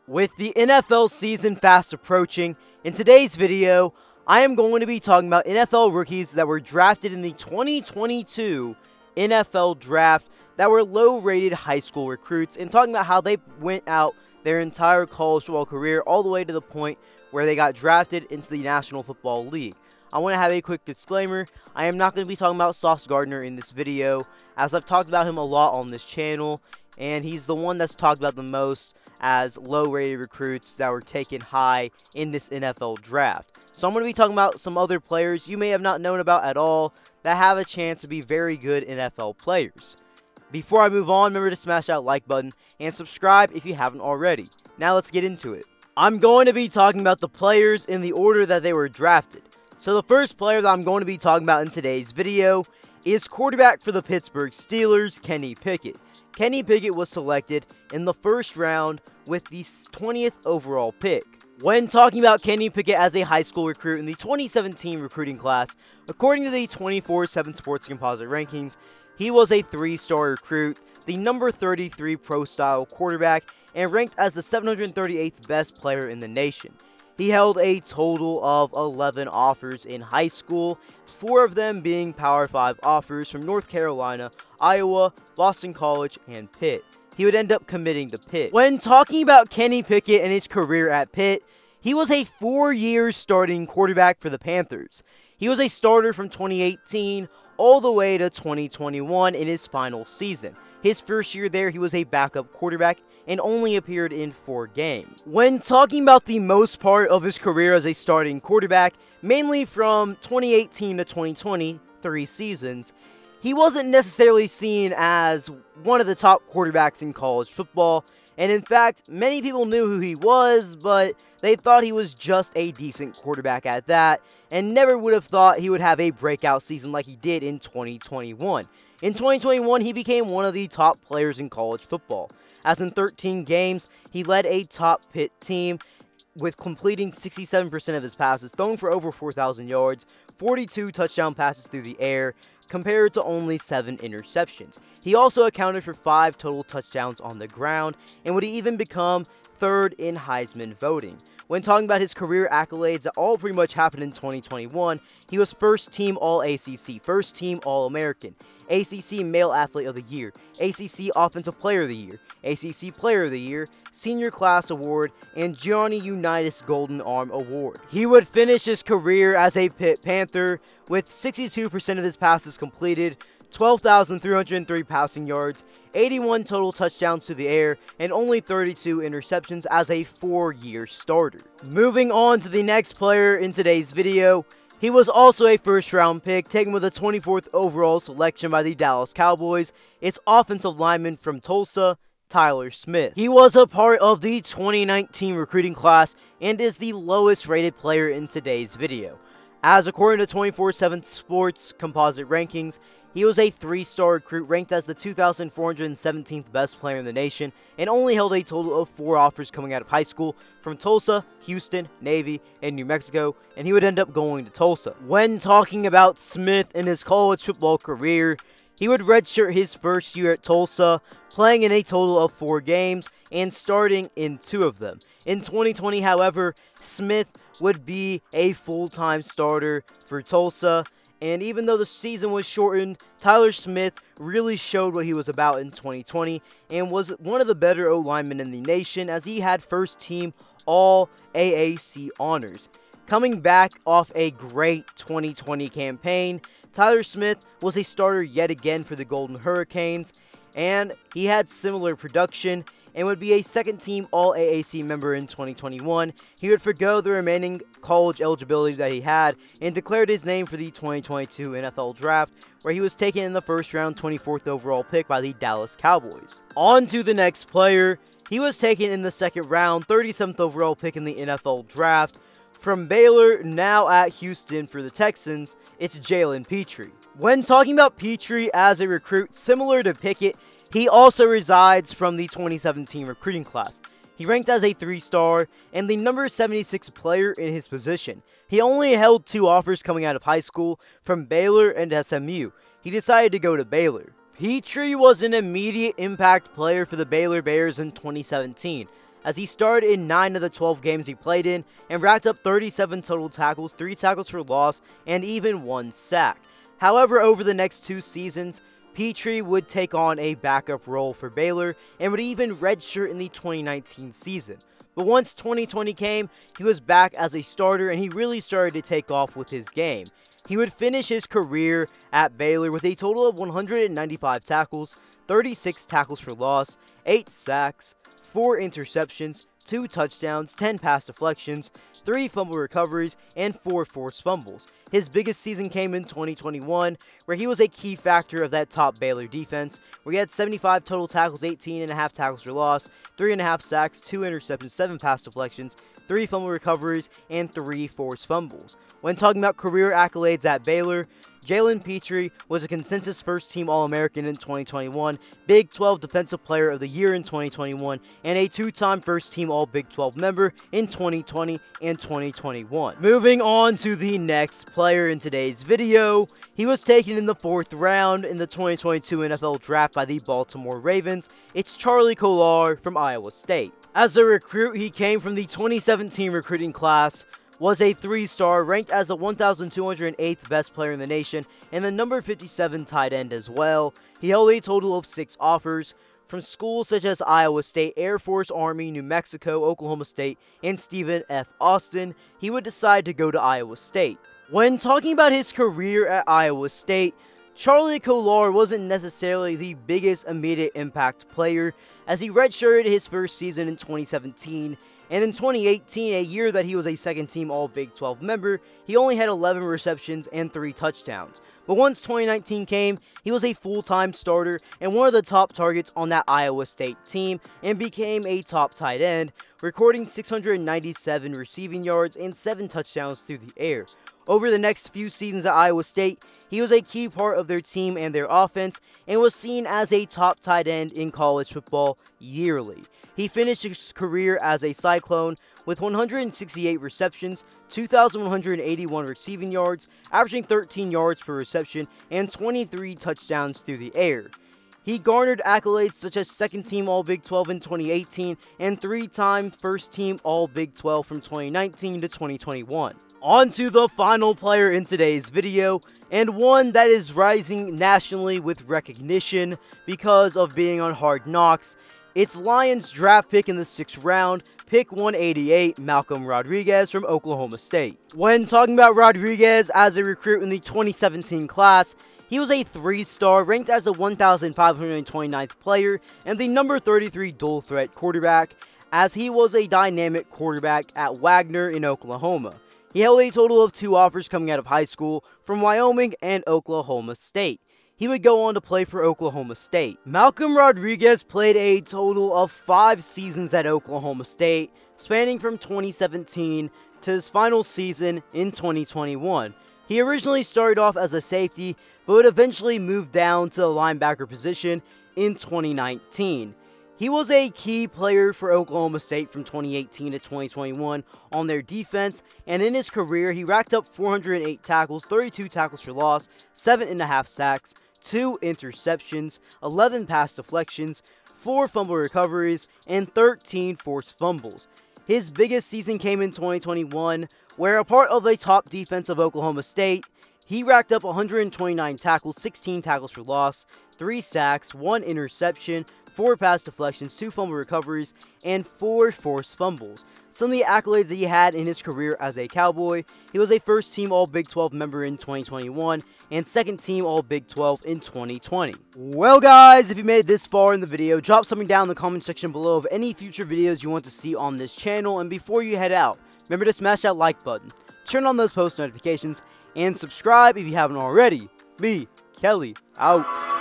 With the NFL season fast approaching, in today's video, I am going to be talking about NFL rookies that were drafted in the 2022 NFL Draft that were low-rated high school recruits, and talking about how they went out their entire college football career all the way to the point where they got drafted into the National Football League. I want to have a quick disclaimer. I am not going to be talking about Sauce Gardner in this video, as I've talked about him a lot on this channel, and he's the one that's talked about the most as low-rated recruits that were taken high in this NFL Draft. So I'm going to be talking about some other players you may have not known about at all that have a chance to be very good NFL players. Before I move on, remember to smash that like button and subscribe if you haven't already. Now let's get into it. I'm going to be talking about the players in the order that they were drafted. So the first player that I'm going to be talking about in today's video is quarterback for the Pittsburgh Steelers, Kenny Pickett. Kenny Pickett was selected in the first round with the 20th overall pick. When talking about Kenny Pickett as a high school recruit in the 2017 recruiting class, according to the 24/7 Sports Composite rankings, he was a 3-star recruit, the number 33 pro-style quarterback, and ranked as the 738th best player in the nation. He held a total of 11 offers in high school, 4 of them being Power 5 offers from North Carolina, Iowa, Boston College, and Pitt. He would end up committing to Pitt. When talking about Kenny Pickett and his career at Pitt, he was a 4-year starting quarterback for the Panthers. He was a starter from 2018 all the way to 2021 in his final season. His first year there, he was a backup quarterback and only appeared in 4 games. When talking about the most part of his career as a starting quarterback, mainly from 2018 to 2020, 3 seasons, he wasn't necessarily seen as one of the top quarterbacks in college football, and in fact, many people knew who he was, but they thought he was just a decent quarterback at that, and never would have thought he would have a breakout season like he did in 2021. In 2021, he became one of the top players in college football, as in 13 games, he led a top Pitt team with completing 67% of his passes, thrown for over 4,000 yards, 42 touchdown passes through the air, compared to only 7 interceptions. He also accounted for 5 total touchdowns on the ground, and would even become 3rd in Heisman voting. When talking about his career accolades that all pretty much happened in 2021, he was first team All-ACC, first team All-American, ACC Male Athlete of the Year, ACC Offensive Player of the Year, ACC Player of the Year, Senior Class Award, and Gianni Unitas Golden Arm Award. He would finish his career as a Pitt Panther with 62% of his passes completed, 12,303 passing yards, 81 total touchdowns to the air, and only 32 interceptions as a 4-year starter. Moving on to the next player in today's video, he was also a first-round pick, taken with a 24th overall selection by the Dallas Cowboys. It's offensive lineman from Tulsa, Tyler Smith. He was a part of the 2019 recruiting class and is the lowest rated player in today's video. As according to 24/7 Sports Composite rankings, he was a 3-star recruit ranked as the 2,417th best player in the nation and only held a total of 4 offers coming out of high school from Tulsa, Houston, Navy, and New Mexico, and he would end up going to Tulsa. When talking about Smith in his college football career, he would redshirt his first year at Tulsa, playing in a total of 4 games and starting in 2 of them. In 2020, however, Smith would be a full-time starter for Tulsa, and even though the season was shortened, Tyler Smith really showed what he was about in 2020 and was one of the better O-linemen in the nation, as he had first-team All-AAC honors. Coming back off a great 2020 campaign, Tyler Smith was a starter yet again for the Golden Hurricanes, and he had similar production and would be a second-team All-AAC member in 2021. He would forgo the remaining college eligibility that he had and declared his name for the 2022 NFL Draft, where he was taken in the first round, 24th overall pick by the Dallas Cowboys. On to the next player. He was taken in the 2nd round, 37th overall pick in the NFL Draft. From Baylor, now at Houston for the Texans, it's Jalen Petty. When talking about Petty as a recruit, similar to Pickett, he also resides from the 2017 recruiting class. He ranked as a 3-star and the number 76 player in his position. He only held 2 offers coming out of high school from Baylor and SMU. He decided to go to Baylor. Petry was an immediate impact player for the Baylor Bears in 2017, as he started in 9 of the 12 games he played in and racked up 37 total tackles, 3 tackles for loss, and even 1 sack. However, over the next 2 seasons, Petry would take on a backup role for Baylor and would even redshirt in the 2019 season. But once 2020 came, he was back as a starter and he really started to take off with his game. He would finish his career at Baylor with a total of 195 tackles, 36 tackles for loss, 8 sacks, 4 interceptions, 2 touchdowns, 10 pass deflections, 3 fumble recoveries, and 4 forced fumbles. His biggest season came in 2021, where he was a key factor of that top Baylor defense, where he had 75 total tackles, 18.5 tackles for loss, 3.5 sacks, 2 interceptions, 7 pass deflections, 3 fumble recoveries, and 3 forced fumbles. When talking about career accolades at Baylor, Jalen Petty was a consensus first-team All-American in 2021, Big 12 Defensive Player of the Year in 2021, and a 2-time first-team All-Big 12 member in 2020 and 2021. Moving on to the next player in today's video, he was taken in the 4th round in the 2022 NFL Draft by the Baltimore Ravens. It's Charlie Kolar from Iowa State. As a recruit, he came from the 2017 recruiting class, was a 3-star, ranked as the 1,208th best player in the nation, and the number 57 tight end as well. He held a total of 6 offers from schools such as Iowa State, Air Force, Army, New Mexico, Oklahoma State, and Stephen F. Austin. He would decide to go to Iowa State. When talking about his career at Iowa State, Charlie Kolar wasn't necessarily the biggest immediate impact player, as he redshirted his first season in 2017, and in 2018, a year that he was a second-team All-Big 12 member, he only had 11 receptions and 3 touchdowns. But once 2019 came, he was a full-time starter and one of the top targets on that Iowa State team, and became a top tight end, recording 697 receiving yards and 7 touchdowns through the air. Over the next few seasons at Iowa State, he was a key part of their team and their offense, and was seen as a top tight end in college football yearly. He finished his career as a Cyclone with 168 receptions, 2,181 receiving yards, averaging 13 yards per reception, and 23 touchdowns through the air. He garnered accolades such as second-team All-Big 12 in 2018 and 3-time first-team All-Big 12 from 2019 to 2021. On to the final player in today's video, and one that is rising nationally with recognition because of being on Hard Knocks. It's Lions draft pick in the 6th round, pick 188, Malcolm Rodriguez from Oklahoma State. When talking about Rodriguez as a recruit in the 2017 class, he was a 3-star, ranked as the 1,529th player and the number 33 dual threat quarterback, as he was a dynamic quarterback at Wagner in Oklahoma. He held a total of 2 offers coming out of high school from Wyoming and Oklahoma State. He would go on to play for Oklahoma State. Malcolm Rodriguez played a total of 5 seasons at Oklahoma State, spanning from 2017 to his final season in 2021. He originally started off as a safety, but would eventually move down to the linebacker position in 2019. He was a key player for Oklahoma State from 2018 to 2021 on their defense, and in his career, he racked up 408 tackles, 32 tackles for loss, 7.5 sacks, 2 interceptions, 11 pass deflections, 4 fumble recoveries, and 13 forced fumbles. His biggest season came in 2021, where a part of the top defense of Oklahoma State, he racked up 129 tackles, 16 tackles for loss, 3 sacks, 1 interception, 4 pass deflections, 2 fumble recoveries, and 4 forced fumbles. Some of the accolades that he had in his career as a Cowboy: he was a first-team All-Big 12 member in 2021, and second-team All-Big 12 in 2020. Well guys, if you made it this far in the video, drop something down in the comment section below of any future videos you want to see on this channel, and before you head out, remember to smash that like button, turn on those post notifications, and subscribe if you haven't already. Me, Kelly, out.